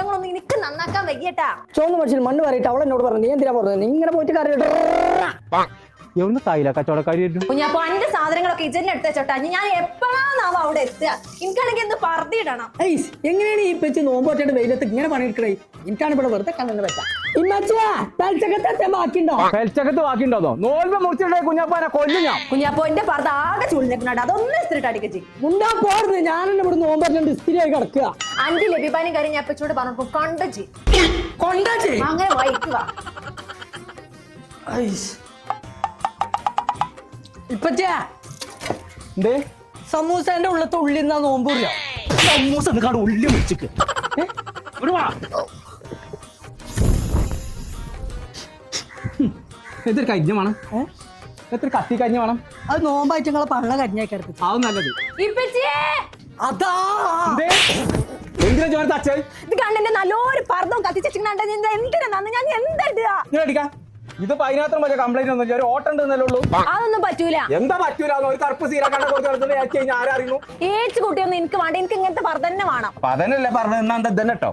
വസ്ത്രങ്ങളൊന്നും എനിക്ക് നന്നാക്കാൻ വയ്യട്ടാ. ചുവന്ന മനുഷ്യൻ മണ്ണ് പറയിട്ട് അവൾ എന്നോട് പറഞ്ഞു, നീ എന്തിനാ പറഞ്ഞത്? നീ ഇങ്ങനെ പോയിട്ട് കറി എവിടുന്ന് തായില്ല കച്ചവടക്കാരി കുഞ്ഞാപ്പോ എന്റെ സാധനങ്ങളൊക്കെ കിച്ചണിൽ എടുത്ത് വെച്ചോട്ടാ. ഞാൻ എപ്പോഴാന്നാവും അവിടെ എത്തുക? എനിക്കാണെങ്കിൽ എന്ത് പറത്തിയിടണം. എങ്ങനെയാണ് ഈ പെച്ച് നോമ്പോറ്റായിട്ട് വെയിലത്ത് ഇങ്ങനെ പണിയെടുക്കണേ? എനിക്കാണ് ഇവിടെ വെറുതെ കണ്ണെന്ന് വെച്ചാ പെൽച്ചകത്ത് ബാക്കിണ്ടോ? നോൽമ്പ് മുറിച്ചിട്ടേ കുഞ്ഞാപ്പാനെ കൊല്ലും ഞാൻ. കുഞ്ഞാപ്പോ എന്റെ പറത്ത് ആകെ ചുളിഞ്ഞിട്ടുണ്ട്. അതൊന്നും ഇസ്തിരിട്ട് അടിക്കച്ചി. ഉണ്ടാ പോർന്ന് ഞാനെന്നെ ഇവിടെ നോമ്പോറ്റാണ്ട് ഇസ്തിരിയായി കിടക്കുക. അഞ്ച് ലഭിപ്പാനും കാര്യം ഞാൻ പെച്ചോട് പറഞ്ഞു കൊണ്ടച്ചി കൊണ്ടാച്ചി അങ്ങനെ വായിക്കുക. ഇപ്പച്ചാ എന്തേ സമൂസന്റെ ഉള്ളത്തെ ഉള്ളിൽ നിന്നാ നോമ്പൂറിയ സമൂസ ഉള്ളി മുറിച്ചിക്ക് എത്ര കഞ്ഞ വേണം? എത്ര കത്തി കഞ്ഞ വേണം? അത് നോമ്പായിട്ട് നിങ്ങളെ പള്ള കരിഞ്ഞേക്കരുത്. അത് നല്ലത്. അതാ എന്തിനാ ചോർത്ത് അച്ഛൻ ഇത് കണ്ണെന്റെ നല്ലൊരു പർദ്ദം കത്തിച്ചിട്ടുണ്ട്. എന്തിനാ ഞാൻ എന്താ അടിക്കാ? ഇത് പതിനാത്രം മറ്റേ കംപ്ലൈന്റ് ഒന്നും ഒരു ഓട്ടം ഉണ്ടെന്നല്ലേ ഉള്ളൂ. അതൊന്നും പറ്റൂല. എന്താ പറ്റൂല? ഒരു കറുപ്പ് സീരാക്കണ്ട കൊടുത്ത് ആരറിയുന്നു? ഏച്ച് കുട്ടിയൊന്നും എനിക്ക് വേണ്ട. എനിക്ക് ഇങ്ങനത്തെ പർദ്ദ തന്നെ വേണം. അപ്പൊ അതന്നല്ലേ പറഞ്ഞത്. എന്നാ എന്താ തന്നെ കേട്ടോ.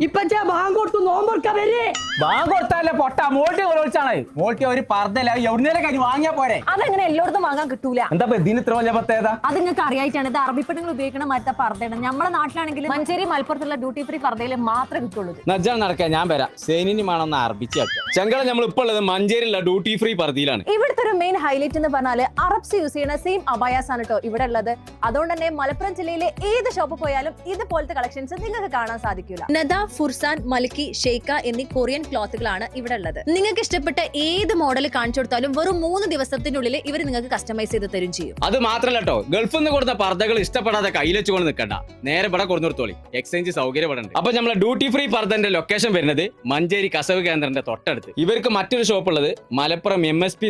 ഇപ്പച്ചാ ബാങ്ക് കൊടുത്തു നോമ്പൊടുക്കാൻ വരേ. ബാങ്ക് കൊടുത്താലേ പൊട്ട മോൾട്ടി വിളിച്ചാണ്. മോൾട്ടി ഒരു പർദ്ദല്ല എവിടുന്നേലും കഴിഞ്ഞ് വാങ്ങിയാ പോരെ. അതെങ്ങനെ എല്ലായിടത്തും വാങ്ങാൻ കിട്ടൂല. എന്താ ഇതിന് ഇത്ര വലിയ പ്രത്യേകത? അത് നിങ്ങൾക്ക് അറിയായിട്ടാണ്. ഇത് അറബിപ്പെണ്ണുങ്ങൾ ഉപയോഗിക്കണ മറ്റേ പർദ്ദയാണ്. നമ്മുടെ നാട്ടിലാണെങ്കിൽ മഞ്ചേരി മലപ്പുറത്തുള്ള ഡ്യൂട്ടി ഫ്രീ പർദ്ദയിൽ മാത്രമേ കിട്ടുള്ളൂ. നജ്ജാൻ നടക്കാൻ ഞാൻ വരാം. സേനിനി വേണമെന്ന് അറബിച്ചാക്കാം. ചെങ്കള നമ്മൾ ഇപ്പോൾ ഉള്ളത് മഞ്ചേരിയിലുള്ള ഡ്യൂട്ടി ഫ്രീ പർദ്ദയിലാണ്. ഇവിടുത്തെ ഒരു മെയിൻ ഹൈലൈറ്റ് എന്ന് പറഞ്ഞാൽ അറബ്സ് യൂസ് ചെയ്യുന്ന സെയിം അബായാസ് ആണ് കേട്ടോ ഇവിടെ ഉള്ളത്. അതുകൊണ്ട് തന്നെ മലപ്പുറം ജില്ലയിലെ ഏത് ഷോപ്പ് പോയാലും ഇതുപോലത്തെ കളക്ഷൻസ് നിങ്ങൾക്ക് കാണാൻ സാധിക്കില്ല. നദ, ഫുർസാൻ, മലിക്കി, ഷെയ്ക്ക എന്നീ കൊറിയൻ ക്ലോത്തുകളാണ് ഇവിടെ ഉള്ളത്. നിങ്ങൾക്ക് ഇഷ്ടപ്പെട്ട ഏത് മോഡൽ കാണിച്ചു കൊടുത്താലും വെറും 3 ദിവസത്തിനുള്ളിൽ ഇവർ നിങ്ങൾക്ക് കസ്റ്റമൈസ് ചെയ്ത് തരും ചെയ്യും. അത് മാത്രമല്ല കേട്ടോ, ഗൾഫിൽ നിന്ന് കൊടുത്ത പർദ്ദകൾ ഇഷ്ടപ്പെടാതെ കയ്യിൽ വെച്ചുകൊണ്ട് നിൽക്കണ്ട. നേരെ ഇവിടെ കൊടുത്തോളി. എക്സ്ചേഞ്ച് സൗകര്യം ഇവിടെ ഉണ്ട്. അപ്പൊ നമ്മളെ ഡ്യൂട്ടി ഫ്രീ പർദ്ദന്റെ ലൊക്കേഷൻ വരുന്നത് മഞ്ചേരി കസവ് കേന്ദ്രന്റെ തൊട്ടടുത്ത്. ഇവർക്ക് മറ്റൊരു ഷോപ്പ് ഉള്ളത് മലപ്പുറം MSP